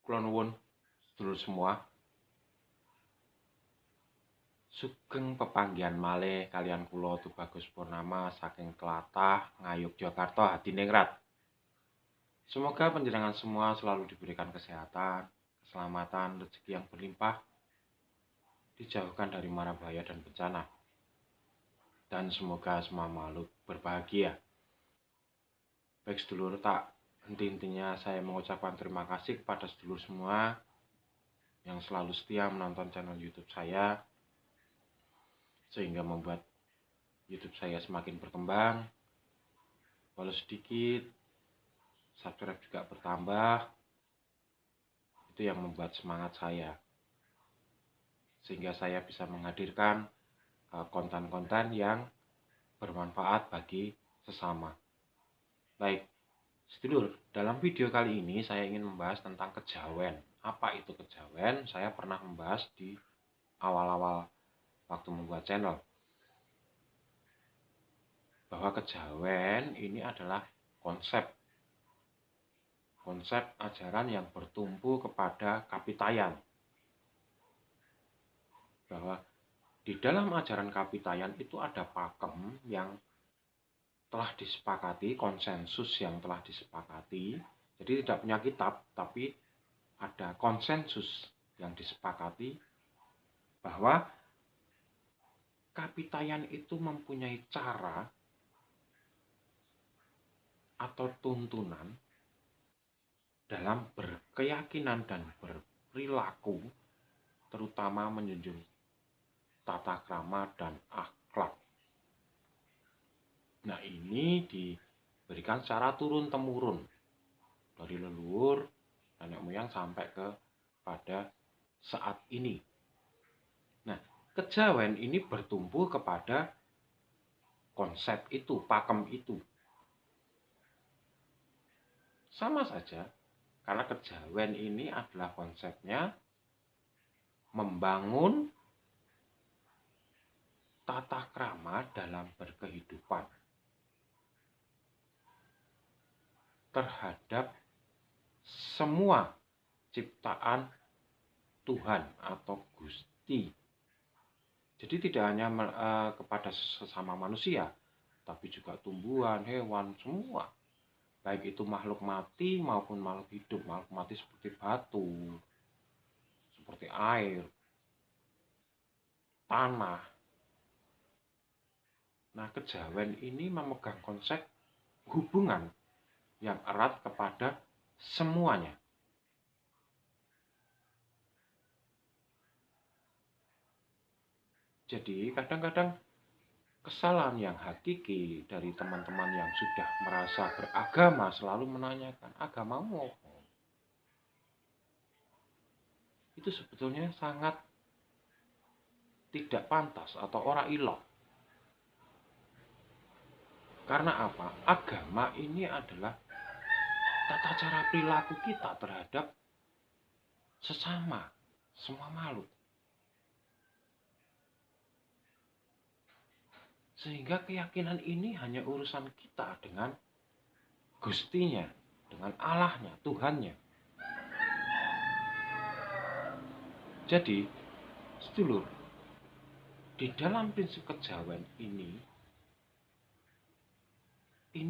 Kula nuwun sedulur semua, sugeng pepanggihan malih kaliyan kula Tubagus Purnama saking tlatah Ngayogyakarta Hadiningrat. Semoga panjenengan semua selalu diberikan kesehatan, keselamatan, rezeki yang berlimpah, dijauhkan dari mara bahaya dan bencana, dan semoga semua makhluk berbahagia. Baik sedulur, tak henti-hentinya saya mengucapkan terima kasih kepada sedulur semua yang selalu setia menonton channel YouTube saya, sehingga membuat YouTube saya semakin berkembang. Walau sedikit, subscribe juga bertambah. Itu yang membuat semangat saya, sehingga saya bisa menghadirkan konten-konten yang bermanfaat bagi sesama. Baik, sedulur, dalam video kali ini saya ingin membahas tentang kejawen. Apa itu kejawen? Saya pernah membahas di awal-awal waktu membuat channel, bahwa kejawen ini adalah konsep ajaran yang bertumpu kepada kapitayan. Bahwa di dalam ajaran kapitayan itu ada pakem yang telah disepakati, konsensus yang telah disepakati. Jadi tidak punya kitab, tapi ada konsensus yang disepakati bahwa kapitayan itu mempunyai cara atau tuntunan dalam berkeyakinan dan berperilaku, terutama menjunjung tata krama dan akhlak. Nah, ini diberikan secara turun-temurun dari leluhur nenek moyang sampai pada saat ini. Nah, kejawen ini bertumpu kepada konsep itu, pakem itu. Sama saja, karena kejawen ini adalah konsepnya membangun tata krama dalam berkehidupan terhadap semua ciptaan Tuhan atau Gusti. Jadi tidak hanya kepada sesama manusia, tapi juga tumbuhan, hewan, semua. Baik itu makhluk mati maupun makhluk hidup. Makhluk mati seperti batu, seperti air, tanah. Nah, kejawen ini memegang konsep hubungan yang erat kepada semuanya. Jadi kadang-kadang kesalahan yang hakiki dari teman-teman yang sudah merasa beragama selalu menanyakan, agamamu apa? Itu sebetulnya sangat tidak pantas atau ora ilok. Karena apa? Agama ini adalah tata cara perilaku kita terhadap sesama, semua makhluk. Sehingga keyakinan ini hanya urusan kita dengan Gustinya, dengan Allahnya, Tuhannya. Jadi, sedulur, di dalam prinsip kejawen ini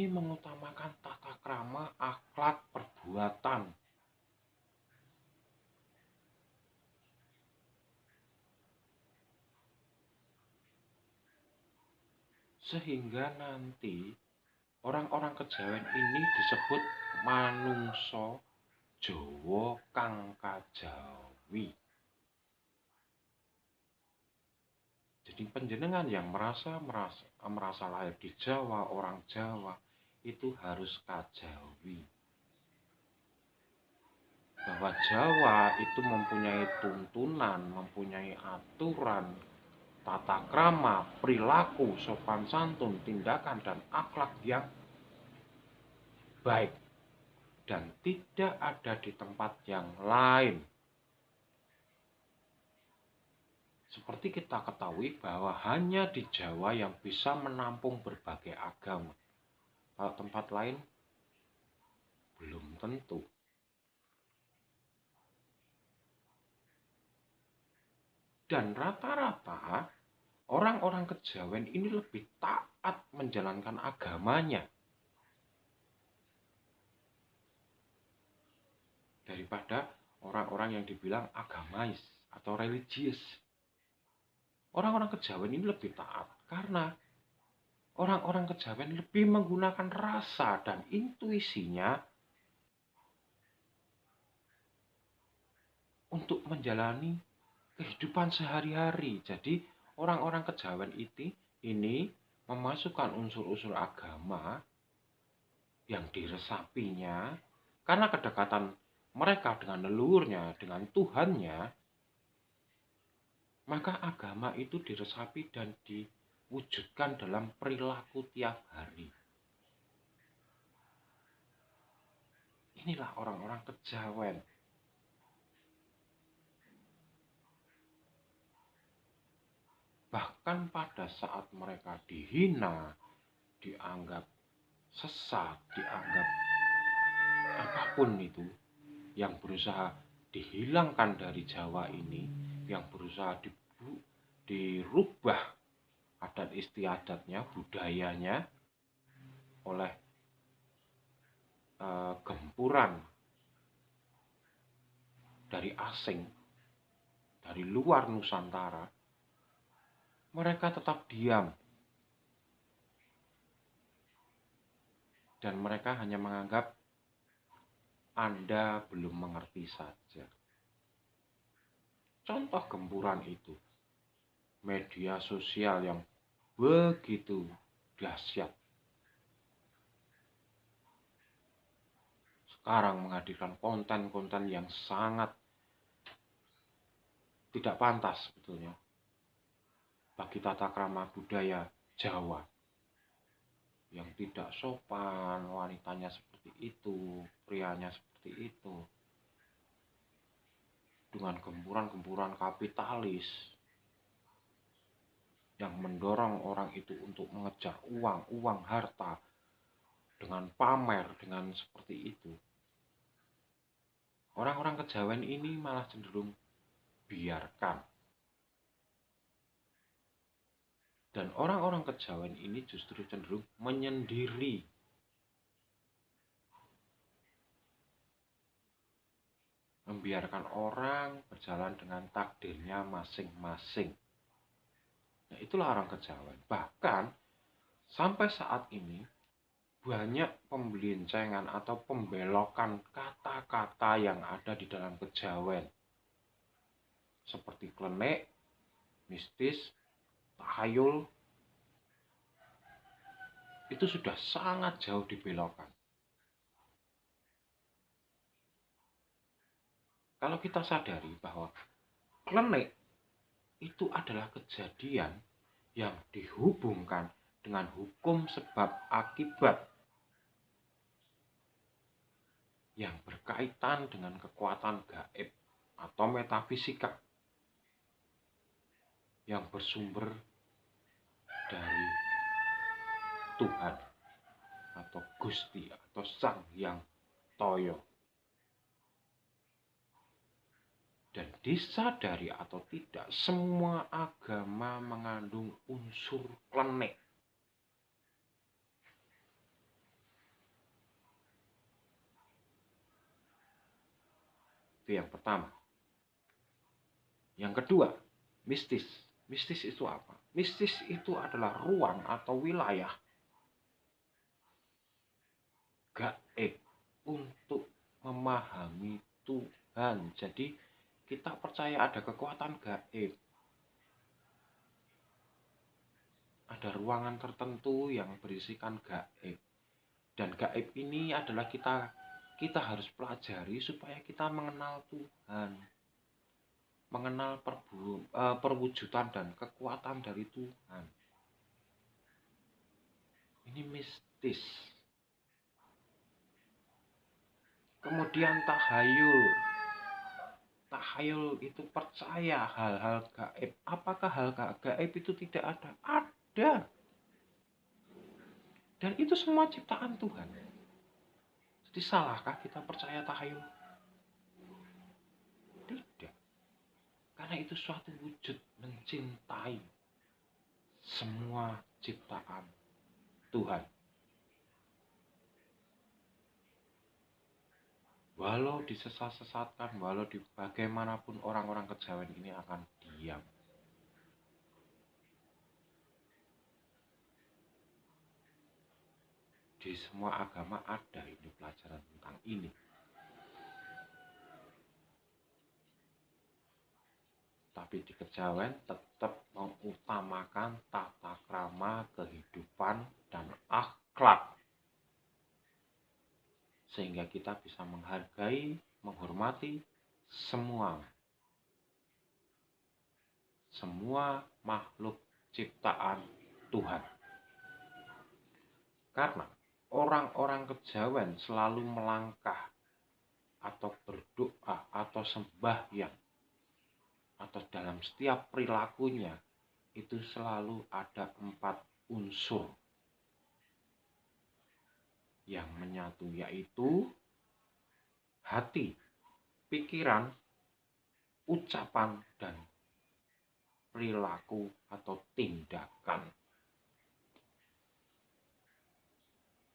mengutamakan tata krama, akhlak, perbuatan. Sehingga nanti orang-orang kejawen ini disebut manungso Jawa kang kajawi. Jadi panjenengan yang merasa lahir di Jawa, orang Jawa, itu harus kajawi. Bahwa Jawa itu mempunyai tuntunan, mempunyai aturan, tata krama, perilaku, sopan santun, tindakan, dan akhlak yang baik. Dan tidak ada di tempat yang lain. Seperti kita ketahui bahwa hanya di Jawa yang bisa menampung berbagai agama. Kalau tempat lain, belum tentu. Dan rata-rata orang-orang kejawen ini lebih taat menjalankan agamanya daripada orang-orang yang dibilang agamais atau religius. Orang-orang kejawen ini lebih taat karena orang-orang kejawen lebih menggunakan rasa dan intuisinya untuk menjalani kehidupan sehari-hari. Jadi orang-orang kejawen ini memasukkan unsur-unsur agama yang diresapinya karena kedekatan mereka dengan leluhurnya, dengan Tuhannya, maka agama itu diresapi dan diwujudkan dalam perilaku tiap hari. Inilah orang-orang kejawen. Bahkan pada saat mereka dihina, dianggap sesat, dianggap apapun itu, yang berusaha dihilangkan dari Jawa ini, yang berusaha dirubah adat istiadatnya, budayanya oleh gempuran dari asing, dari luar Nusantara, mereka tetap diam. Dan mereka hanya menganggap Anda belum mengerti saja. Contoh gempuran itu, media sosial yang begitu dahsyat. Sekarang menghadirkan konten-konten yang sangat tidak pantas sebetulnya bagi tata krama budaya Jawa. Yang tidak sopan, wanitanya seperti itu, prianya seperti itu. Dengan gempuran-gempuran kapitalis yang mendorong orang itu untuk mengejar uang, harta, dengan pamer, dengan seperti itu. Orang-orang kejawen ini malah cenderung biarkan. Dan orang-orang kejawen ini justru cenderung menyendiri. Membiarkan orang berjalan dengan takdirnya masing-masing. Nah, itulah orang kejawen. Bahkan sampai saat ini banyak pembelincengan atau pembelokan kata-kata yang ada di dalam kejawen. Seperti klenik, mistis, tahayul, itu sudah sangat jauh dibelokkan. Kalau kita sadari bahwa klenik itu adalah kejadian yang dihubungkan dengan hukum sebab akibat yang berkaitan dengan kekuatan gaib atau metafisika yang bersumber dari Tuhan atau Gusti atau Sang Hyang Toyo. Dan disadari atau tidak, semua agama mengandung unsur klenik. Itu yang pertama. Yang kedua, mistis. Mistis itu apa? Mistis itu adalah ruang atau wilayah gaib untuk memahami Tuhan. Jadi kita percaya ada kekuatan gaib. Ada ruangan tertentu yang berisikan gaib. Dan gaib ini adalah kita harus pelajari supaya kita mengenal Tuhan. Mengenal perwujudan dan kekuatan dari Tuhan. Ini mistis. Kemudian tahayul. Tahayul itu percaya hal-hal gaib. Apakah hal gaib itu tidak ada? Ada. Dan itu semua ciptaan Tuhan. Jadi salahkah kita percaya tahayul? Tidak. Karena itu suatu wujud mencintai semua ciptaan Tuhan. Walau disesat-sesatkan, walau di bagaimanapun orang-orang kejawen ini akan diam. Di semua agama ada ini pelajaran tentang ini. Tapi di kejawen tetap mengutamakan tata krama kehidupan dan akhlak. Sehingga kita bisa menghargai, menghormati semua makhluk ciptaan Tuhan. Karena orang-orang kejawen selalu melangkah atau berdoa atau sembahyang atau dalam setiap perilakunya itu selalu ada 4 unsur yang menyatu, yaitu hati, pikiran, ucapan, dan perilaku atau tindakan.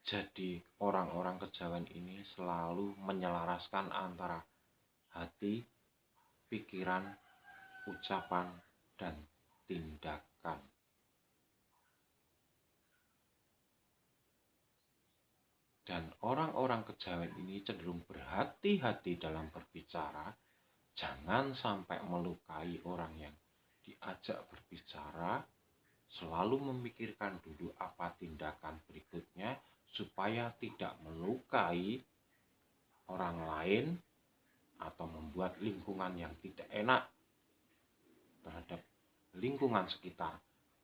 Jadi orang-orang kejawen ini selalu menyelaraskan antara hati, pikiran, ucapan, dan tindakan. Dan orang-orang kejawen ini cenderung berhati-hati dalam berbicara. Jangan sampai melukai orang yang diajak berbicara. Selalu memikirkan dulu apa tindakan berikutnya supaya tidak melukai orang lain atau membuat lingkungan yang tidak enak terhadap lingkungan sekitar,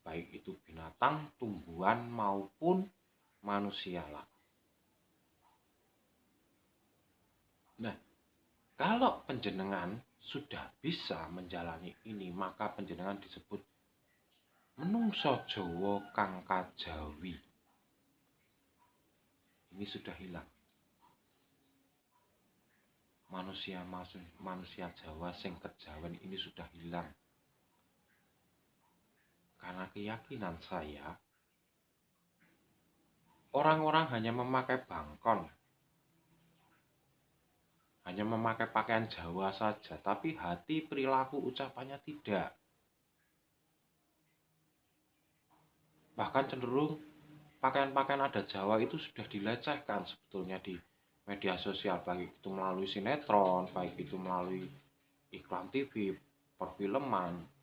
baik itu binatang, tumbuhan, maupun manusia lah. Nah, kalau panjenengan sudah bisa menjalani ini, maka panjenengan disebut menungso Jawa kang kajawi. Ini sudah hilang. Manusia Jawa sing kejawen ini sudah hilang. Karena keyakinan saya, orang-orang hanya memakai bangkon, hanya memakai pakaian Jawa saja, tapi hati, perilaku, ucapannya tidak. Bahkan cenderung pakaian-pakaian adat Jawa itu sudah dilecehkan sebetulnya di media sosial, baik itu melalui sinetron, baik itu melalui iklan TV, perfilman.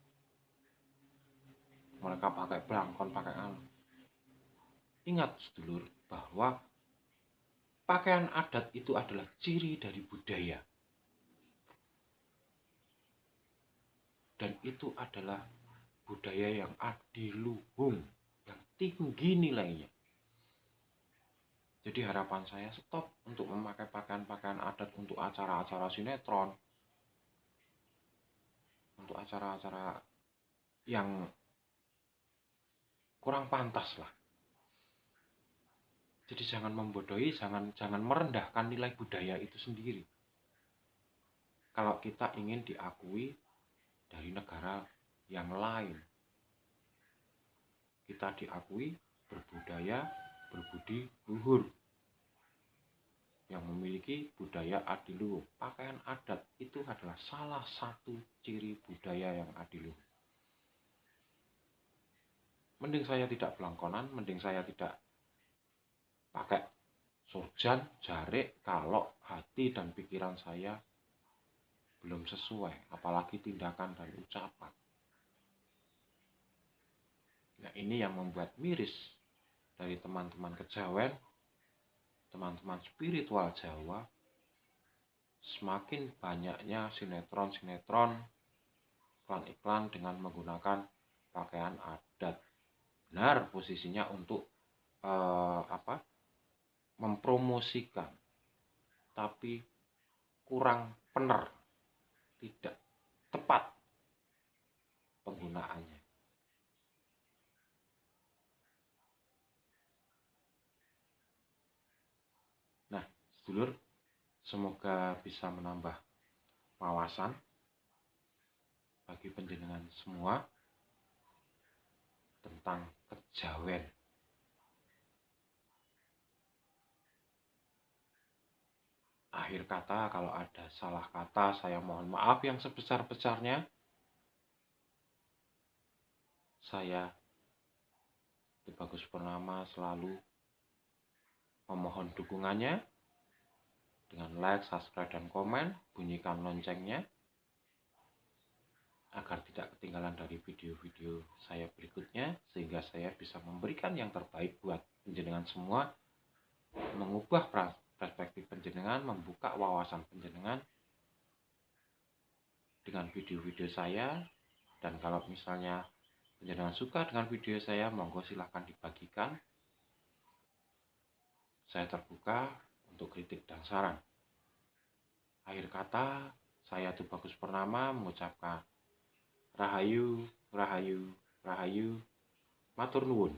Mereka pakai belangkon, pakai apa. Ingat sedulur, bahwa pakaian adat itu adalah ciri dari budaya. Dan itu adalah budaya yang adiluhung, yang tinggi nilainya. Jadi harapan saya stop untuk memakai pakaian-pakaian adat untuk acara-acara sinetron, untuk acara-acara yang kurang pantas lah. Jadi jangan membodohi, jangan merendahkan nilai budaya itu sendiri. Kalau kita ingin diakui dari negara yang lain, kita diakui berbudaya, berbudi luhur, yang memiliki budaya adiluhung. Pakaian adat itu adalah salah satu ciri budaya yang adiluhung. Mending saya tidak belangkonan, mending saya tidak pakai surjan, jarik, kalau hati dan pikiran saya belum sesuai, apalagi tindakan dan ucapan. Nah, ini yang membuat miris dari teman-teman kejawen, teman-teman spiritual Jawa. Semakin banyaknya sinetron-sinetron, iklan-iklan dengan menggunakan pakaian adat. Benar posisinya untuk mempromosikan, tapi kurang benar, tidak tepat penggunaannya. Nah, sedulur, semoga bisa menambah wawasan bagi panjenengan semua tentang kejawen. Akhir kata, kalau ada salah kata, saya mohon maaf yang sebesar-besarnya. Saya, Bagus Purnama, selalu memohon dukungannya dengan like, subscribe, dan komen. Bunyikan loncengnya agar tidak ketinggalan dari video-video saya berikutnya, sehingga saya bisa memberikan yang terbaik buat panjenengan semua, mengubah perspektif panjenengan, membuka wawasan panjenengan dengan video-video saya. Dan kalau misalnya panjenengan suka dengan video saya, monggo silahkan dibagikan. Saya terbuka untuk kritik dan saran. Akhir kata, saya Bagus Purnama mengucapkan Rahayu, Rahayu, Rahayu, matur nuwun.